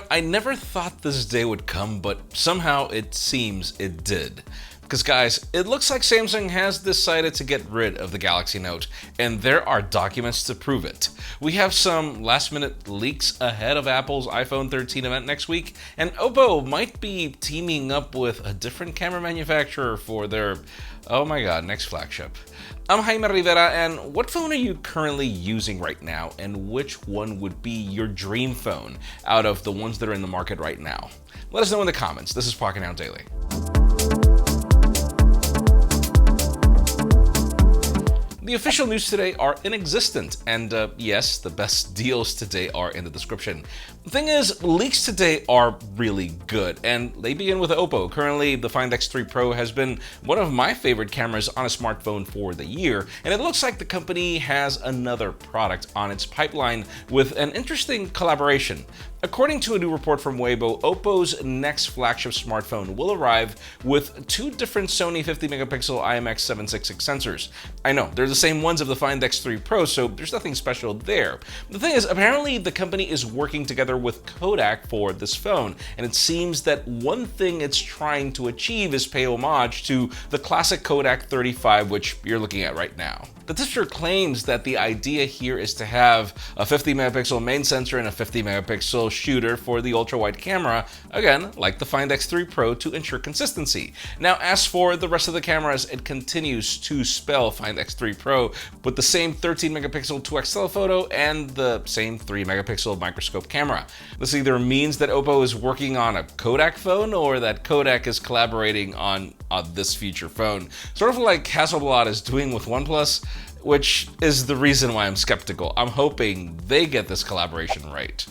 I never thought this day would come, but somehow it seems it did. Because guys, it looks like Samsung has decided to get rid of the Galaxy Note, and there are documents to prove it. We have some last-minute leaks ahead of Apple's iPhone 13 event next week, and Oppo might be teaming up with a different camera manufacturer for their, oh my god, next flagship. I'm Jaime Rivera, and what phone are you currently using right now, and which one would be your dream phone out of the ones that are in the market right now? Let us know in the comments. This is Pocketnow Daily. The official news today are inexistent, and yes, the best deals today are in the description. The thing is, leaks today are really good, and they begin with Oppo. Currently, the Find X3 Pro has been one of my favorite cameras on a smartphone for the year, and it looks like the company has another product on its pipeline with an interesting collaboration. According to a new report from Weibo, Oppo's next flagship smartphone will arrive with two different Sony 50-megapixel IMX766 sensors. I know, they're the same ones of the Find X3 Pro, so there's nothing special there. The thing is, apparently the company is working together with Kodak for this phone, and it seems that one thing it's trying to achieve is pay homage to the classic Kodak 35, which you're looking at right now. The teaser claims that the idea here is to have a 50-megapixel main sensor and a 50-megapixel shooter for the ultra-wide camera, again, like the Find X3 Pro, to ensure consistency. Now, as for the rest of the cameras, it continues to spell Find X3 Pro with the same 13-megapixel 2x telephoto and the same 3-megapixel microscope camera. This either means that Oppo is working on a Kodak phone or that Kodak is collaborating on this future phone, sort of like Hasselblad is doing with OnePlus, which is the reason why I'm skeptical. I'm hoping they get this collaboration right.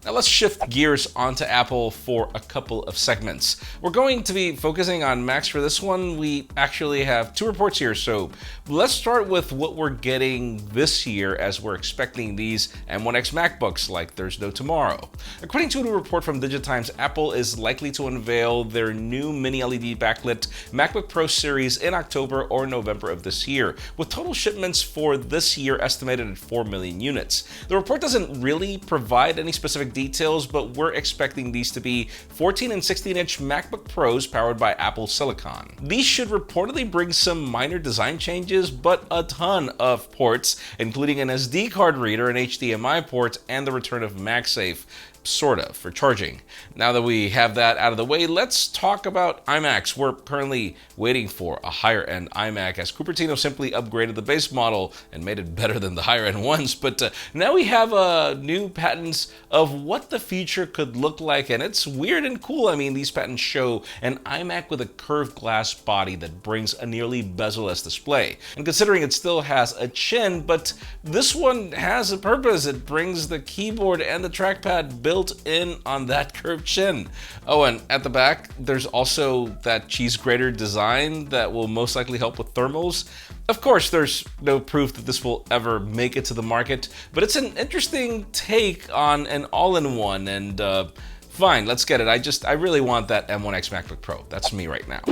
Now let's shift gears onto Apple for a couple of segments. We're going to be focusing on Macs for this one. We actually have two reports here, so let's start with what we're getting this year as we're expecting these M1X MacBooks like there's no tomorrow. According to a new report from DigiTimes, Apple is likely to unveil their new mini LED backlit MacBook Pro series in October or November of this year, with total shipments for this year estimated at 4 million units. The report doesn't really provide any specific details, but we're expecting these to be 14 and 16-inch MacBook Pros powered by Apple Silicon. These should reportedly bring some minor design changes, but a ton of ports, including an SD card reader, an HDMI port, and the return of MagSafe, sort of, for charging. Now that we have that out of the way, let's talk about iMacs. We're currently waiting for a higher-end iMac, as Cupertino simply upgraded the base model and made it better than the higher-end ones, but now we have new patents of what the future could look like, and it's weird and cool. I mean, these patents show an iMac with a curved glass body that brings a nearly bezel-less display. And considering it still has a chin, but this one has a purpose. It brings the keyboard and the trackpad built in on that curved chin. Oh, and at the back, there's also that cheese grater design that will most likely help with thermals. Of course, there's no proof that this will ever make it to the market, but it's an interesting take on an all-in-one, and fine, let's get it. I really want that M1X MacBook Pro. That's me right now.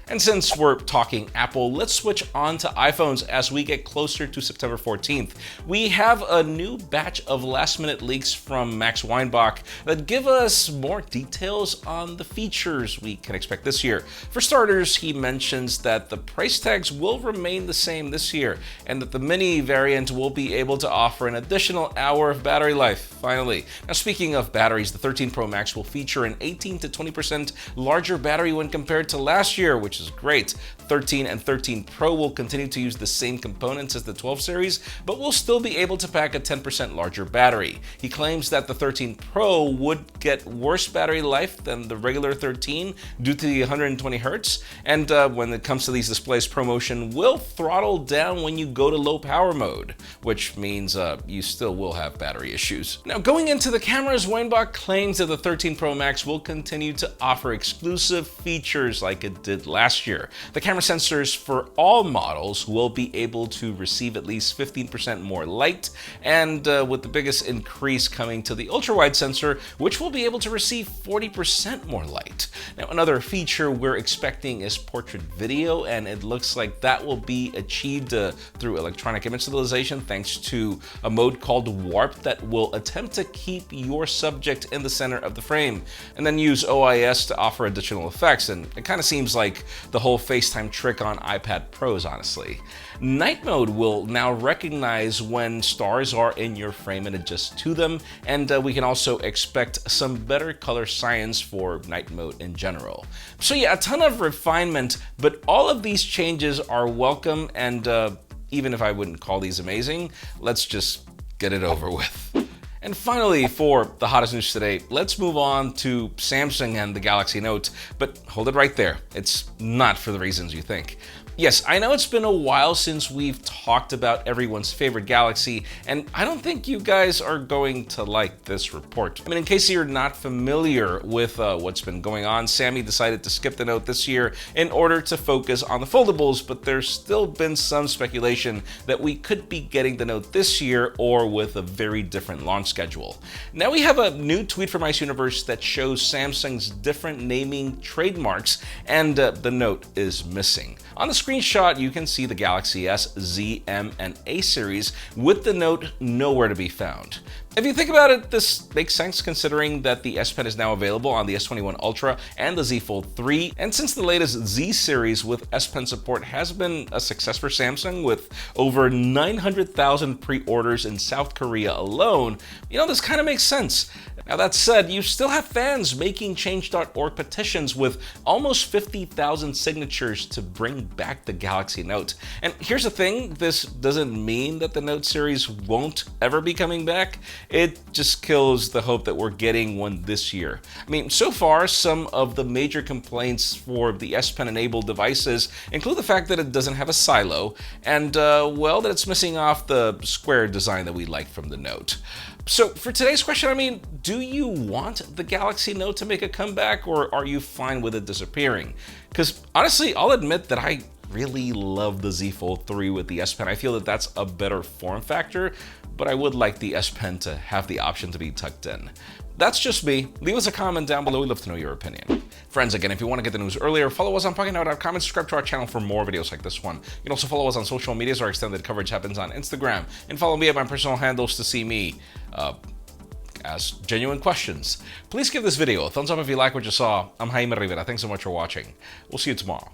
And since we're talking Apple, let's switch on to iPhones as we get closer to September 14th. We have a new batch of last-minute leaks from Max Weinbach that give us more details on the features we can expect this year. For starters, he mentions that the price tags will remain the same this year, and that the mini variant will be able to offer an additional hour of battery life, finally. Now, speaking of batteries, the 13 Pro Max will feature an 18 to 20% larger battery when compared to last year, which is great. 13 and 13 Pro will continue to use the same components as the 12 series, but will still be able to pack a 10% larger battery. He claims that the 13 Pro would get worse battery life than the regular 13 due to the 120 Hz, and when it comes to these displays, ProMotion will throttle down when you go to low power mode, which means you still will have battery issues. Now, going into the cameras, Weinbach claims that the 13 Pro Max will continue to offer exclusive features like it did last last year. The camera sensors for all models will be able to receive at least 15% more light, and with the biggest increase coming to the ultra-wide sensor, which will be able to receive 40% more light. Now, another feature we're expecting is portrait video, and it looks like that will be achieved through electronic image stabilization thanks to a mode called Warp that will attempt to keep your subject in the center of the frame, and then use OIS to offer additional effects. And it kind of seems like the whole FaceTime trick on iPad Pros, honestly. Night mode will now recognize when stars are in your frame and adjust to them, and we can also expect some better color science for night mode in general. So yeah, a ton of refinement, but all of these changes are welcome, and even if I wouldn't call these amazing, let's just get it over with. And finally, for the hottest news today, let's move on to Samsung and the Galaxy Note, but hold it right there. It's not for the reasons you think. Yes, I know it's been a while since we've talked about everyone's favorite Galaxy, and I don't think you guys are going to like this report. I mean, in case you're not familiar with what's been going on, Sammy decided to skip the Note this year in order to focus on the foldables, but there's still been some speculation that we could be getting the Note this year or with a very different launch schedule. Now we have a new tweet from Ice Universe that shows Samsung's different naming trademarks, and the Note is missing. On the screenshot, you can see the Galaxy S, Z, M, and A series with the Note nowhere to be found. If you think about it, this makes sense considering that the S Pen is now available on the S21 Ultra and the Z Fold 3, and since the latest Z series with S Pen support has been a success for Samsung with over 900,000 pre-orders in South Korea alone, this kind of makes sense. Now that said, you still have fans making Change.org petitions with almost 50,000 signatures to bring back the Galaxy Note. And here's the thing, this doesn't mean that the Note series won't ever be coming back. It just kills the hope that we're getting one this year. I mean, so far, some of the major complaints for the S Pen enabled devices include the fact that it doesn't have a silo, and that it's missing off the square design that we like from the Note. So for today's question, I mean, do you want the Galaxy Note to make a comeback, or are you fine with it disappearing? Because honestly, I'll admit that I really love the Z Fold 3 with the S Pen. I feel that that's a better form factor, but I would like the S Pen to have the option to be tucked in. That's just me. Leave us a comment down below. We'd love to know your opinion. Friends, again, if you want to get the news earlier, follow us on PocketNow.com and subscribe to our channel for more videos like this one. You can also follow us on social medias. Our extended coverage happens on Instagram. And follow me at my personal handles to see me ask genuine questions. Please give this video a thumbs up if you like what you saw. I'm Jaime Rivera. Thanks so much for watching. We'll see you tomorrow.